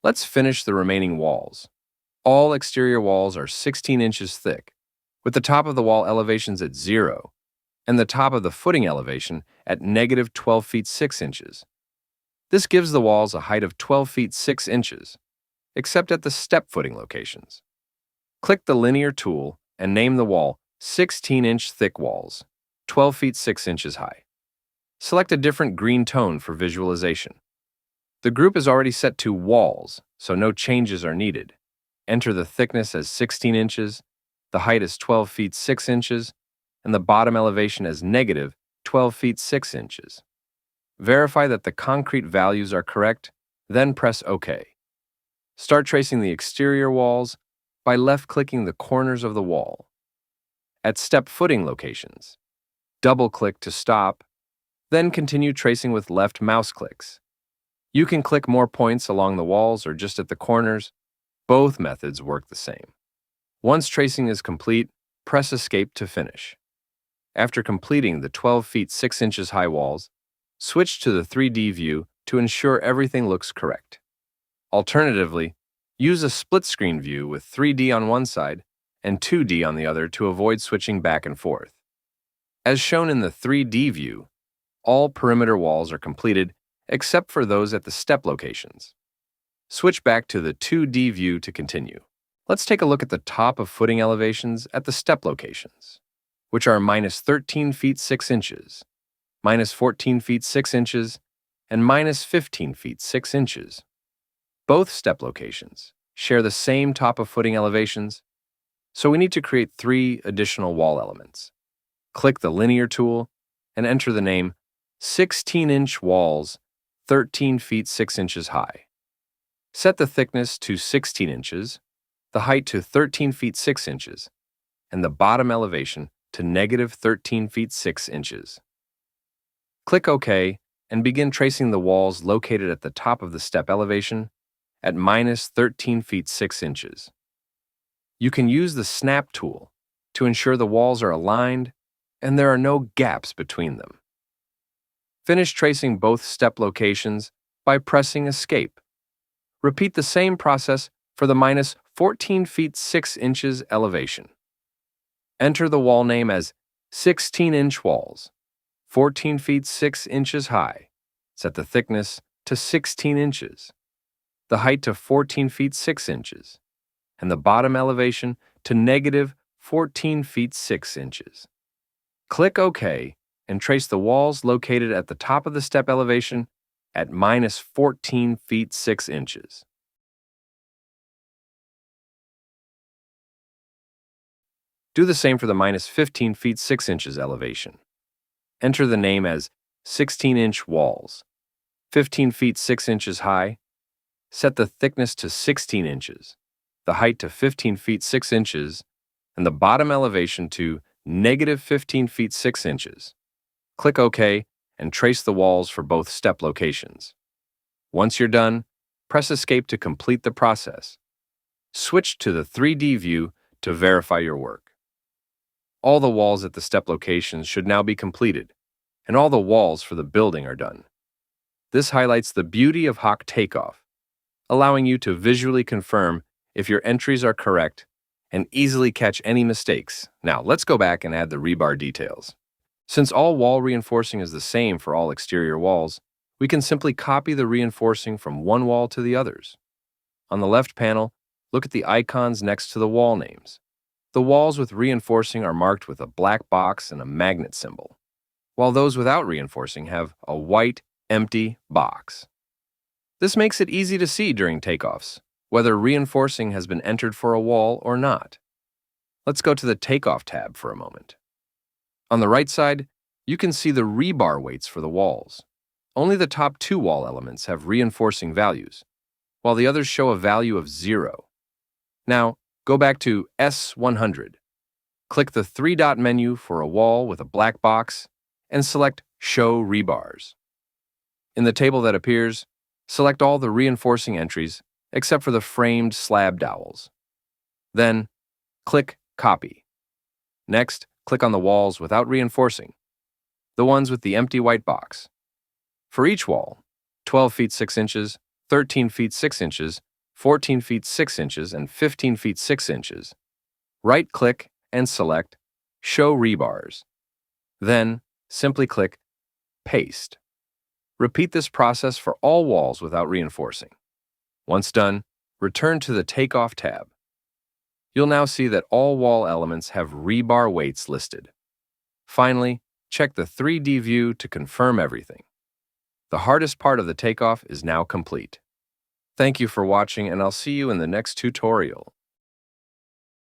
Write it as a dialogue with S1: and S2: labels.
S1: Let's finish the remaining walls. All exterior walls are 16 inches thick, with the top of the wall elevations at 0 and the top of the footing elevation at negative 12 feet 6 inches. This gives the walls a height of 12 feet 6 inches, except at the step footing locations. Click the linear tool and name the wall 16-inch thick walls, 12 feet 6 inches high. Select a different green tone for visualization. The group is already set to walls, so no changes are needed. Enter the thickness as 16 inches, the height as 12 feet 6 inches, and the bottom elevation as negative 12 feet 6 inches. Verify that the concrete values are correct, then press OK. Start tracing the exterior walls by left-clicking the corners of the wall. At step footing locations, double-click to stop, then continue tracing with left mouse clicks. You can click more points along the walls or just at the corners. Both methods work the same. Once tracing is complete, press Escape to finish. After completing the 12 feet 6 inches high walls, switch to the 3D view to ensure everything looks correct. Alternatively, use a split-screen view with 3D on one side and 2D on the other to avoid switching back and forth. As shown in the 3D view, all perimeter walls are completed except for those at the step locations. Switch back to the 2D view to continue. Let's take a look at the top of footing elevations at the step locations, which are minus 13 feet 6 inches, minus 14 feet 6 inches, and minus 15 feet 6 inches. Both step locations share the same top of footing elevations, so we need to create 3 additional wall elements. Click the linear tool and enter the name 16-inch walls 13 feet 6 inches high. Set the thickness to 16 inches, the height to 13 feet 6 inches, and the bottom elevation to negative 13 feet 6 inches. Click OK and begin tracing the walls located at the top of the step elevation at minus 13 feet 6 inches. You can use the Snap tool to ensure the walls are aligned and there are no gaps between them. Finish tracing both step locations by pressing Escape. Repeat the same process for the minus 14 feet 6 inches elevation. Enter the wall name as 16-inch walls, 14 feet 6 inches high. Set the thickness to 16 inches, the height to 14 feet 6 inches, and the bottom elevation to negative 14 feet 6 inches. Click OK and trace the walls located at the top of the step elevation at minus 14 feet 6 inches. Do the same for the minus 15 feet 6 inches elevation. Enter the name as 16-inch walls, 15 feet 6 inches high. Set the thickness to 16 inches, the height to 15 feet 6 inches, and the bottom elevation to negative 15 feet 6 inches. Click OK and trace the walls for both step locations. Once you're done, press Escape to complete the process. Switch to the 3D view to verify your work. All the walls at the step locations should now be completed, and all the walls for the building are done. This highlights the beauty of Haqq Takeoff, allowing you to visually confirm if your entries are correct and easily catch any mistakes. Now, let's go back and add the rebar details. Since all wall reinforcing is the same for all exterior walls, we can simply copy the reinforcing from one wall to the others. On the left panel, look at the icons next to the wall names. The walls with reinforcing are marked with a black box and a magnet symbol, while those without reinforcing have a white, empty box. This makes it easy to see during takeoffs whether reinforcing has been entered for a wall or not. Let's go to the Takeoff tab for a moment. On the right side, you can see the rebar weights for the walls. Only the top 2 wall elements have reinforcing values, while the others show a value of 0. Now, go back to S100. Click the 3-dot menu for a wall with a black box and select Show Rebars. In the table that appears, select all the reinforcing entries except for the framed slab dowels. Then, click Copy. Next, click on the walls without reinforcing, the ones with the empty white box. For each wall, 12 feet 6 inches, 13 feet 6 inches, 14 feet 6 inches, and 15 feet 6 inches. Right-click and select Show Rebars. Then, simply click Paste. Repeat this process for all walls without reinforcing. Once done, return to the Takeoff tab. You'll now see that all wall elements have rebar weights listed. Finally, check the 3D view to confirm everything. The hardest part of the takeoff is now complete. Thank you for watching, and I'll see you in the next tutorial.